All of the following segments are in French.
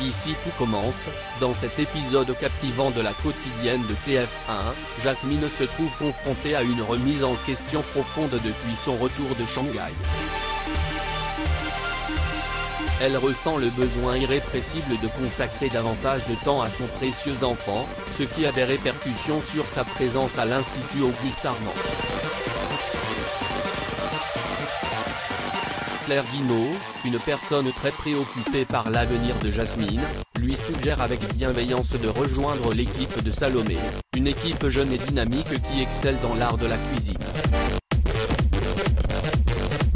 Ici tout commence, dans cet épisode captivant de la quotidienne de TF1, Jasmine se trouve confrontée à une remise en question profonde depuis son retour de Shanghai. Elle ressent le besoin irrépressible de consacrer davantage de temps à son précieux enfant, ce qui a des répercussions sur sa présence à l'Institut Auguste Armand. Claire Guinaud, une personne très préoccupée par l'avenir de Jasmine, lui suggère avec bienveillance de rejoindre l'équipe de Salomé, une équipe jeune et dynamique qui excelle dans l'art de la cuisine.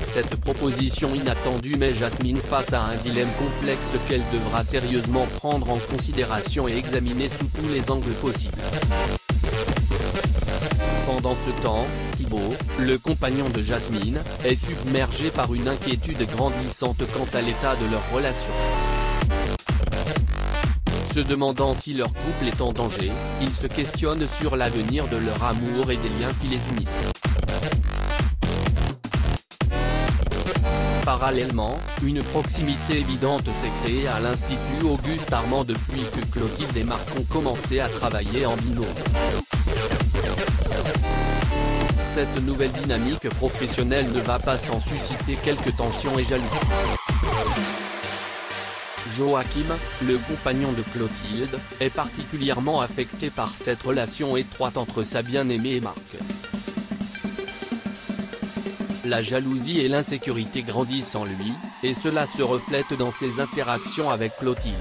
Cette proposition inattendue met Jasmine face à un dilemme complexe qu'elle devra sérieusement prendre en considération et examiner sous tous les angles possibles. Pendant ce temps, Thibaut, le compagnon de Jasmine, est submergé par une inquiétude grandissante quant à l'état de leur relation. Se demandant si leur couple est en danger, il se questionne sur l'avenir de leur amour et des liens qui les unissent. Parallèlement, une proximité évidente s'est créée à l'Institut Auguste Armand depuis que Clotilde et Marc ont commencé à travailler en binôme. Cette nouvelle dynamique professionnelle ne va pas sans susciter quelques tensions et jalousies. Joachim, le compagnon de Clotilde, est particulièrement affecté par cette relation étroite entre sa bien-aimée et Marc. La jalousie et l'insécurité grandissent en lui, et cela se reflète dans ses interactions avec Clotilde.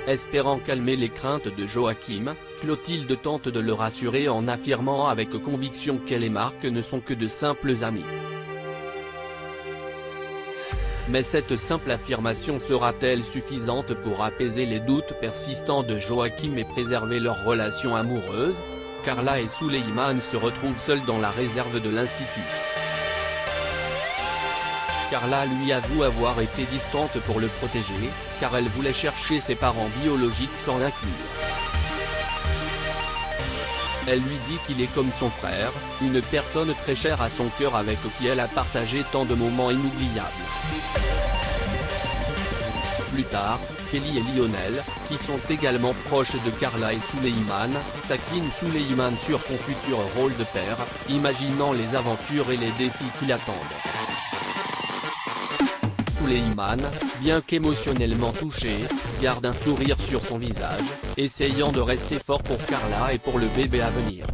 Espérant calmer les craintes de Joachim, Clotilde tente de le rassurer en affirmant avec conviction qu'elle et Marc ne sont que de simples amis. Mais cette simple affirmation sera-t-elle suffisante pour apaiser les doutes persistants de Joachim et préserver leur relation amoureuse? Carla et Souleymane se retrouvent seuls dans la réserve de l'Institut. Carla lui avoue avoir été distante pour le protéger, car elle voulait chercher ses parents biologiques sans l'inclure. Elle lui dit qu'il est comme son frère, une personne très chère à son cœur avec qui elle a partagé tant de moments inoubliables. Plus tard, Kelly et Lionel, qui sont également proches de Carla et Souleymane, taquinent Souleymane sur son futur rôle de père, imaginant les aventures et les défis qui l'attendent. Souleymane, bien qu'émotionnellement touché, garde un sourire sur son visage, essayant de rester fort pour Carla et pour le bébé à venir.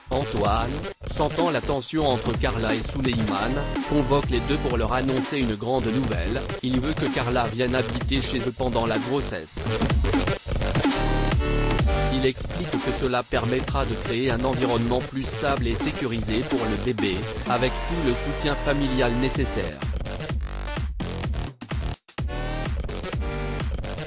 Antoine, sentant la tension entre Carla et Souleymane, convoque les deux pour leur annoncer une grande nouvelle, il veut que Carla vienne habiter chez eux pendant la grossesse. Il explique que cela permettra de créer un environnement plus stable et sécurisé pour le bébé, avec tout le soutien familial nécessaire.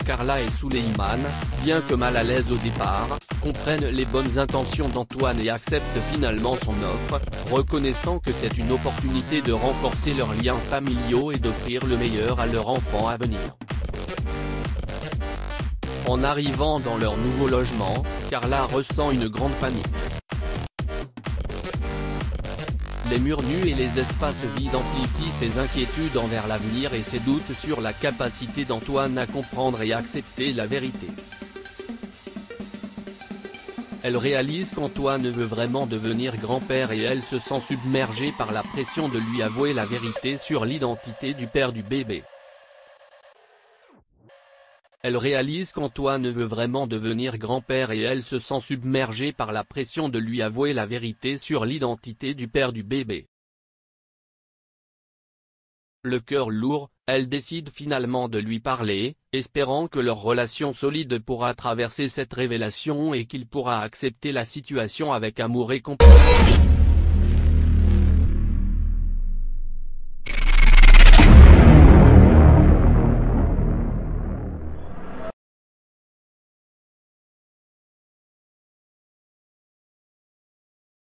Carla et Souleymane, bien que mal à l'aise au départ, comprennent les bonnes intentions d'Antoine et acceptent finalement son offre, reconnaissant que c'est une opportunité de renforcer leurs liens familiaux et d'offrir le meilleur à leur enfant à venir. En arrivant dans leur nouveau logement, Carla ressent une grande panique. Les murs nus et les espaces vides amplifient ses inquiétudes envers l'avenir et ses doutes sur la capacité d'Antoine à comprendre et accepter la vérité. Elle réalise qu'Antoine veut vraiment devenir grand-père et elle se sent submergée par la pression de lui avouer la vérité sur l'identité du père du bébé. Elle réalise qu'Antoine veut vraiment devenir grand-père et elle se sent submergée par la pression de lui avouer la vérité sur l'identité du père du bébé. Le cœur lourd, elle décide finalement de lui parler, espérant que leur relation solide pourra traverser cette révélation et qu'il pourra accepter la situation avec amour et compassion.